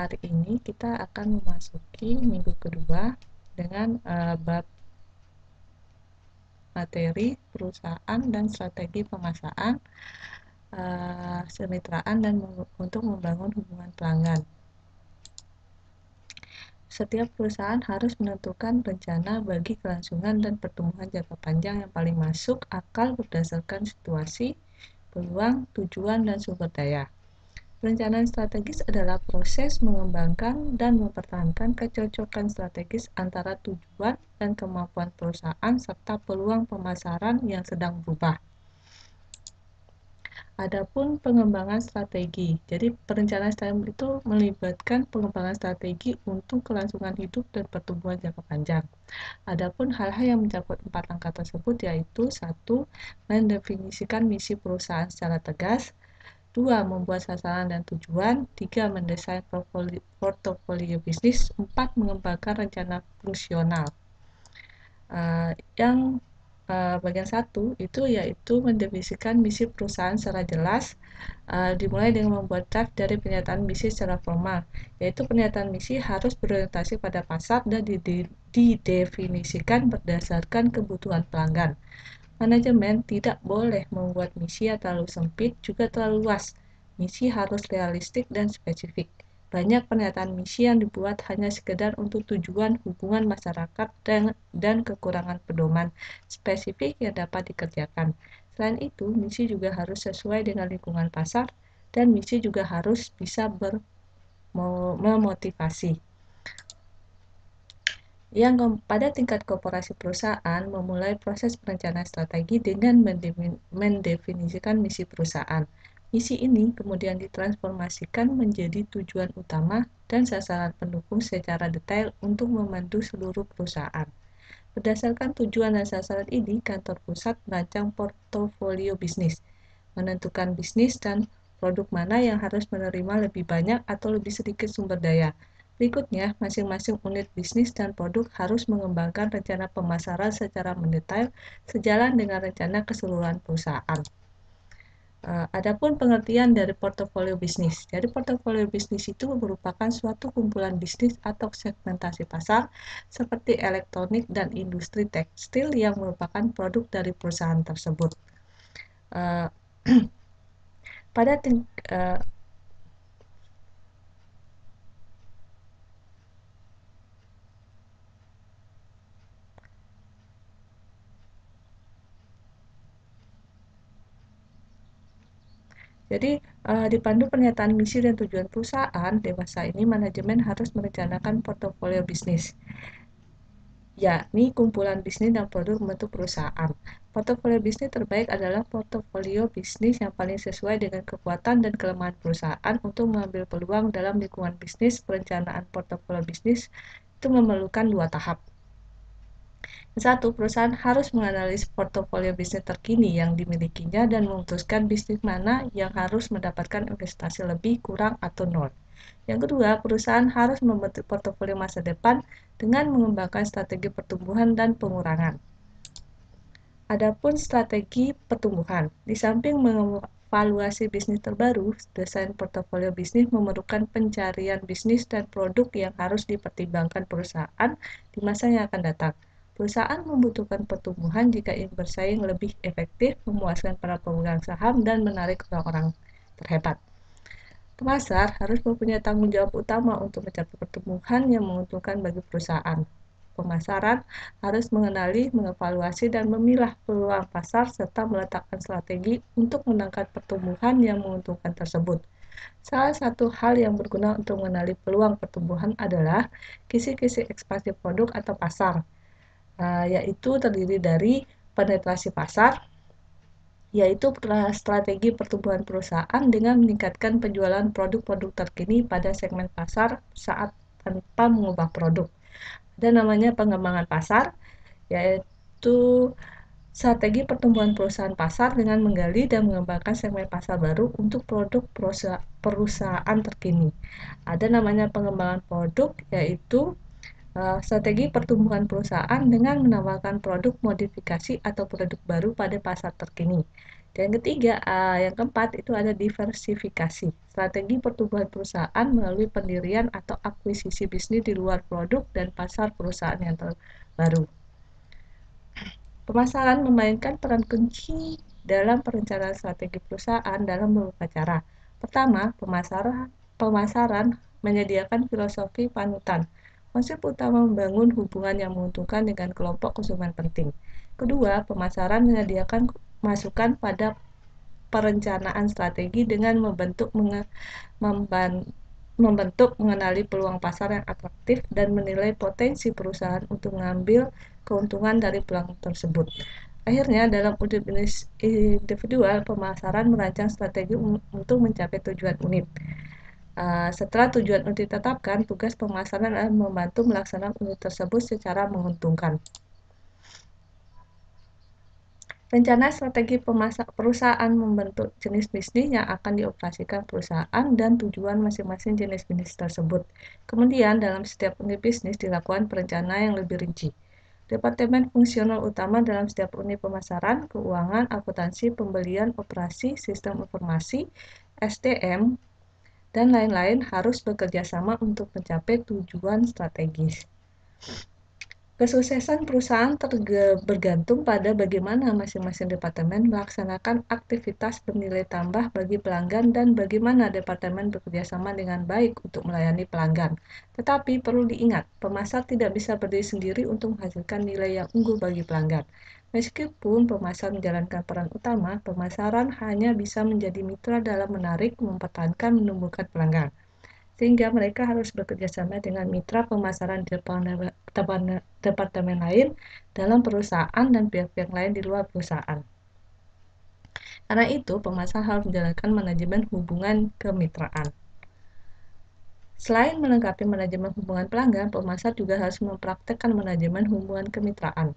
hari ini kita akan memasuki minggu kedua dengan bab materi perusahaan dan strategi pemasaran, kemitraan dan untuk membangun hubungan pelanggan. Setiap perusahaan harus menentukan rencana bagi kelangsungan dan pertumbuhan jangka panjang yang paling masuk akal berdasarkan situasi, peluang, tujuan, dan sumber daya. Perencanaan strategis adalah proses mengembangkan dan mempertahankan kecocokan strategis antara tujuan dan kemampuan perusahaan serta peluang pemasaran yang sedang berubah. Adapun pengembangan strategi. Jadi perencanaan strategi itu melibatkan pengembangan strategi untuk kelangsungan hidup dan pertumbuhan jangka panjang. Adapun hal-hal yang mencakup 4 langkah tersebut yaitu 1. Mendefinisikan misi perusahaan secara tegas. 2. Membuat sasaran dan tujuan. 3. Mendesain portofolio bisnis. 4. Mengembangkan rencana fungsional. Bagian 1 itu yaitu mendefinisikan misi perusahaan secara jelas, dimulai dengan membuat draft dari pernyataan misi secara formal, yaitu pernyataan misi harus berorientasi pada pasar dan didefinisikan berdasarkan kebutuhan pelanggan. Manajemen tidak boleh membuat misi yang terlalu sempit juga terlalu luas. Misi harus realistik dan spesifik. Banyak pernyataan misi yang dibuat hanya sekedar untuk tujuan hubungan masyarakat dan kekurangan pedoman spesifik yang dapat dikerjakan. Selain itu, misi juga harus sesuai dengan lingkungan pasar dan misi juga harus bisa memotivasi. Pada tingkat korporasi perusahaan, memulai proses perencanaan strategi dengan mendefinisikan misi perusahaan. Misi ini kemudian ditransformasikan menjadi tujuan utama dan sasaran pendukung secara detail untuk memandu seluruh perusahaan. Berdasarkan tujuan dan sasaran ini, kantor pusat merancang portofolio bisnis, menentukan bisnis dan produk mana yang harus menerima lebih banyak atau lebih sedikit sumber daya. Berikutnya, masing-masing unit bisnis dan produk harus mengembangkan rencana pemasaran secara mendetail sejalan dengan rencana keseluruhan perusahaan. Adapun pengertian dari portofolio bisnis. Jadi portofolio bisnis itu merupakan suatu kumpulan bisnis atau segmentasi pasar seperti elektronik dan industri tekstil yang merupakan produk dari perusahaan tersebut. Jadi, dipandu pernyataan misi dan tujuan perusahaan, dewasa ini manajemen harus merencanakan portofolio bisnis, yakni kumpulan bisnis dan produk membentuk perusahaan. Portofolio bisnis terbaik adalah portofolio bisnis yang paling sesuai dengan kekuatan dan kelemahan perusahaan untuk mengambil peluang dalam lingkungan bisnis. Perencanaan portofolio bisnis itu memerlukan 2 tahap. 1. Perusahaan harus menganalisis portofolio bisnis terkini yang dimilikinya dan memutuskan bisnis mana yang harus mendapatkan investasi lebih, kurang, atau nol. Yang kedua, perusahaan harus membentuk portofolio masa depan dengan mengembangkan strategi pertumbuhan dan pengurangan. Adapun strategi pertumbuhan, di samping mengevaluasi bisnis terbaru, desain portofolio bisnis memerlukan pencarian bisnis dan produk yang harus dipertimbangkan perusahaan di masa yang akan datang. Perusahaan membutuhkan pertumbuhan jika ingin bersaing lebih efektif, memuaskan para pemegang saham, dan menarik orang-orang terhebat. Pemasar harus mempunyai tanggung jawab utama untuk mencapai pertumbuhan yang menguntungkan bagi perusahaan. Pemasaran harus mengenali, mengevaluasi, dan memilah peluang pasar serta meletakkan strategi untuk menangkap pertumbuhan yang menguntungkan tersebut. Salah satu hal yang berguna untuk mengenali peluang pertumbuhan adalah kisi-kisi ekspansi produk atau pasar, yaitu terdiri dari penetrasi pasar, yaitu strategi pertumbuhan perusahaan dengan meningkatkan penjualan produk-produk terkini pada segmen pasar saat tanpa mengubah produk. Ada namanya pengembangan pasar, yaitu strategi pertumbuhan perusahaan pasar dengan menggali dan mengembangkan segmen pasar baru untuk produk perusahaan terkini. Ada namanya pengembangan produk, yaitu strategi pertumbuhan perusahaan dengan menambahkan produk modifikasi atau produk baru pada pasar terkini. Dan yang ketiga, yang keempat itu ada diversifikasi. Strategi pertumbuhan perusahaan melalui pendirian atau akuisisi bisnis di luar produk dan pasar perusahaan yang terbaru. Pemasaran memainkan peran kunci dalam perencanaan strategi perusahaan dalam beberapa cara. Pertama, pemasaran menyediakan filosofi panutan. Konsep utama membangun hubungan yang menguntungkan dengan kelompok konsumen penting. Kedua, pemasaran menyediakan masukan pada perencanaan strategi dengan membentuk mengenali peluang pasar yang atraktif dan menilai potensi perusahaan untuk mengambil keuntungan dari peluang tersebut. Akhirnya, dalam audit bisnis individual, pemasaran merancang strategi untuk mencapai tujuan unit. Setelah tujuan unit ditetapkan, tugas pemasaran adalah membantu melaksanakan unit tersebut secara menguntungkan. Rencana strategi perusahaan membentuk jenis bisnis yang akan dioperasikan perusahaan dan tujuan masing-masing jenis bisnis tersebut. Kemudian, dalam setiap unit bisnis dilakukan perencanaan yang lebih rinci. Departemen fungsional utama dalam setiap unit pemasaran, keuangan, akuntansi, pembelian, operasi, sistem informasi, SDM, dan lain-lain harus bekerja sama untuk mencapai tujuan strategis. Kesuksesan perusahaan bergantung pada bagaimana masing-masing departemen melaksanakan aktivitas bernilai tambah bagi pelanggan dan bagaimana departemen bekerja sama dengan baik untuk melayani pelanggan. Tetapi perlu diingat, pemasar tidak bisa berdiri sendiri untuk menghasilkan nilai yang unggul bagi pelanggan. Meskipun pemasar menjalankan peran utama, pemasaran hanya bisa menjadi mitra dalam menarik, mempertahankan, menumbuhkan pelanggan. Sehingga mereka harus bekerja sama dengan mitra pemasaran di departemen lain dalam perusahaan dan pihak-pihak lain di luar perusahaan. Karena itu, pemasar harus menjalankan manajemen hubungan kemitraan. Selain melengkapi manajemen hubungan pelanggan, pemasar juga harus mempraktekkan manajemen hubungan kemitraan.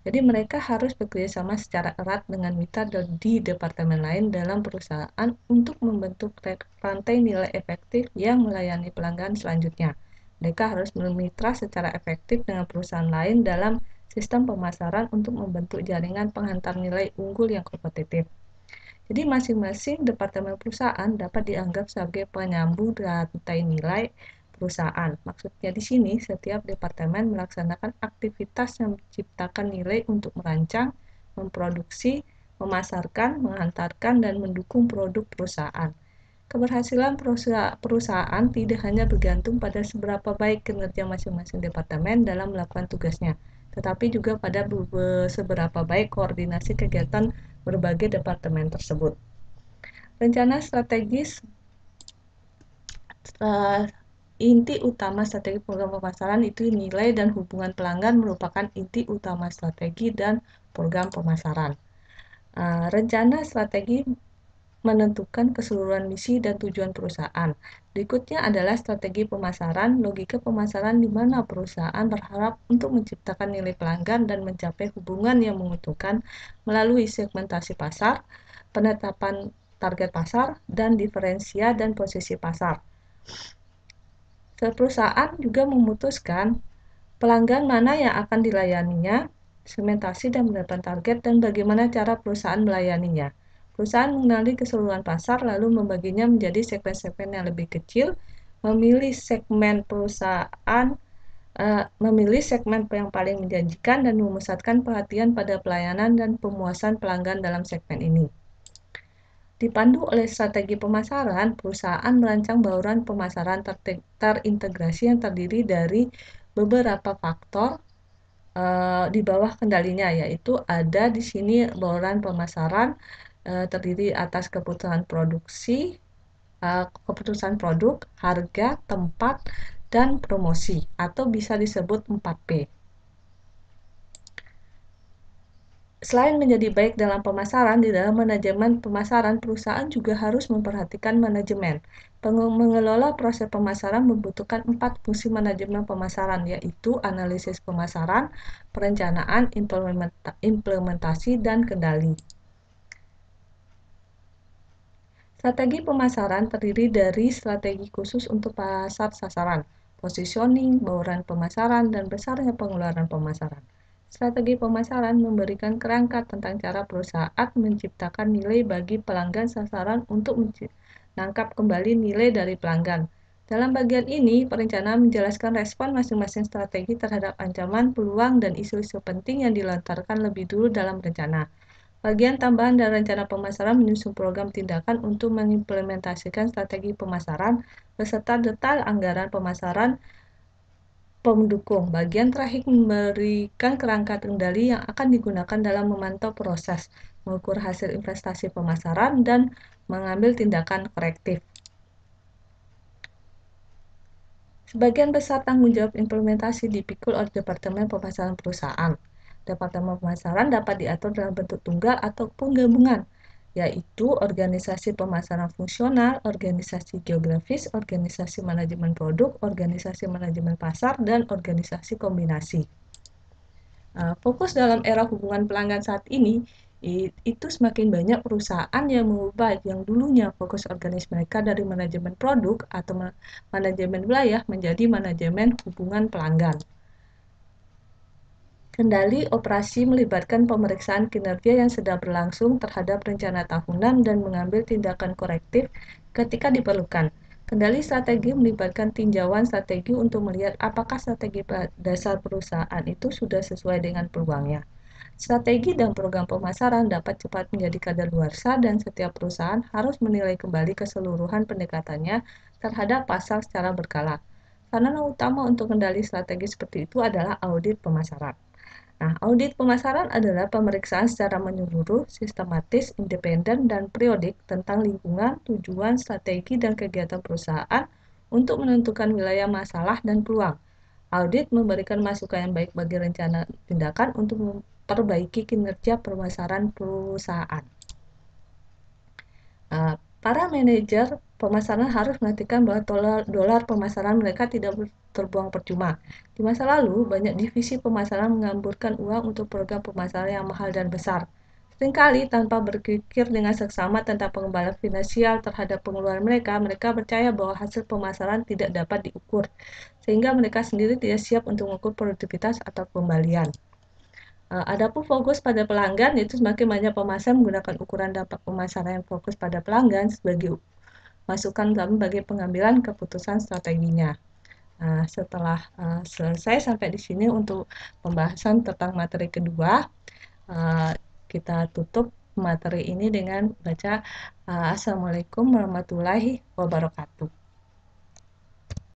Jadi mereka harus bekerjasama secara erat dengan mitra di departemen lain dalam perusahaan untuk membentuk rantai nilai efektif yang melayani pelanggan selanjutnya. Mereka harus bermitra secara efektif dengan perusahaan lain dalam sistem pemasaran untuk membentuk jaringan penghantar nilai unggul yang kompetitif. Jadi masing-masing departemen perusahaan dapat dianggap sebagai penyambung rantai nilai perusahaan. Maksudnya di sini, setiap departemen melaksanakan aktivitas yang menciptakan nilai untuk merancang, memproduksi, memasarkan, menghantarkan, dan mendukung produk perusahaan. Keberhasilan perusahaan tidak hanya bergantung pada seberapa baik kinerja masing-masing departemen dalam melakukan tugasnya, tetapi juga pada seberapa baik koordinasi kegiatan berbagai departemen tersebut. Rencana strategis inti utama strategi program pemasaran itu nilai dan hubungan pelanggan merupakan inti utama strategi dan program pemasaran. Rencana strategi menentukan keseluruhan misi dan tujuan perusahaan. Berikutnya adalah strategi pemasaran, logika pemasaran di mana perusahaan berharap untuk menciptakan nilai pelanggan dan mencapai hubungan yang menguntungkan melalui segmentasi pasar, penetapan target pasar, dan diferensia dan posisi pasar. Perusahaan juga memutuskan pelanggan mana yang akan dilayaninya, segmentasi dan penetapan target, dan bagaimana cara perusahaan melayaninya. Perusahaan mengenali keseluruhan pasar lalu membaginya menjadi segmen-segmen yang lebih kecil, memilih segmen yang paling menjanjikan dan memusatkan perhatian pada pelayanan dan pemuasan pelanggan dalam segmen ini. Dipandu oleh strategi pemasaran, perusahaan merancang bauran pemasaran terintegrasi yang terdiri dari beberapa faktor di bawah kendalinya, yaitu ada di sini bauran pemasaran terdiri atas keputusan produk, harga, tempat, dan promosi, atau bisa disebut 4P. Selain menjadi baik dalam pemasaran, di dalam manajemen pemasaran, perusahaan juga harus memperhatikan manajemen. Mengelola proses pemasaran membutuhkan 4 fungsi manajemen pemasaran, yaitu analisis pemasaran, perencanaan, implementasi, dan kendali. Strategi pemasaran terdiri dari strategi khusus untuk pasar sasaran, positioning, bauran pemasaran, dan besarnya pengeluaran pemasaran. Strategi pemasaran memberikan kerangka tentang cara perusahaan menciptakan nilai bagi pelanggan sasaran untuk menangkap kembali nilai dari pelanggan. Dalam bagian ini, perencanaan menjelaskan respon masing-masing strategi terhadap ancaman, peluang, dan isu-isu penting yang dilontarkan lebih dulu dalam rencana. Bagian tambahan dan rencana pemasaran menyusun program tindakan untuk mengimplementasikan strategi pemasaran beserta detail anggaran pemasaran pendukung. Bagian terakhir memberikan kerangka kendali yang akan digunakan dalam memantau proses, mengukur hasil investasi pemasaran, dan mengambil tindakan korektif. Sebagian besar tanggung jawab implementasi dipikul oleh Departemen Pemasaran Perusahaan. Departemen Pemasaran dapat diatur dalam bentuk tunggal ataupun gabungan, yaitu organisasi pemasaran fungsional, organisasi geografis, organisasi manajemen produk, organisasi manajemen pasar, dan organisasi kombinasi. Fokus dalam era hubungan pelanggan saat ini, itu semakin banyak perusahaan yang mengubah yang dulunya fokus organisasi mereka dari manajemen produk atau manajemen wilayah menjadi manajemen hubungan pelanggan. Kendali operasi melibatkan pemeriksaan kinerja yang sedang berlangsung terhadap rencana tahunan dan mengambil tindakan korektif ketika diperlukan. Kendali strategi melibatkan tinjauan strategi untuk melihat apakah strategi dasar perusahaan itu sudah sesuai dengan peluangnya. Strategi dan program pemasaran dapat cepat menjadi kadaluarsa dan setiap perusahaan harus menilai kembali keseluruhan pendekatannya terhadap pasar secara berkala. Sarana utama untuk kendali strategi seperti itu adalah audit pemasaran. Nah, audit pemasaran adalah pemeriksaan secara menyeluruh, sistematis, independen, dan periodik tentang lingkungan, tujuan, strategi, dan kegiatan perusahaan untuk menentukan wilayah masalah dan peluang. Audit memberikan masukan yang baik bagi rencana tindakan untuk memperbaiki kinerja pemasaran perusahaan. Para manajer pemasaran harus memastikan bahwa dolar pemasaran mereka tidak terbuang percuma. Di masa lalu, banyak divisi pemasaran mengamburkan uang untuk program pemasaran yang mahal dan besar. Seringkali tanpa berpikir dengan seksama tentang pengembangan finansial terhadap pengeluaran mereka, mereka percaya bahwa hasil pemasaran tidak dapat diukur, sehingga mereka sendiri tidak siap untuk mengukur produktivitas atau kembalian. Adapun fokus pada pelanggan, itu semakin banyak pemasar menggunakan ukuran dampak pemasaran yang fokus pada pelanggan sebagai masukan bagi pengambilan keputusan strateginya. Setelah selesai sampai di sini untuk pembahasan tentang materi kedua, kita tutup materi ini dengan baca Assalamualaikum warahmatullahi wabarakatuh.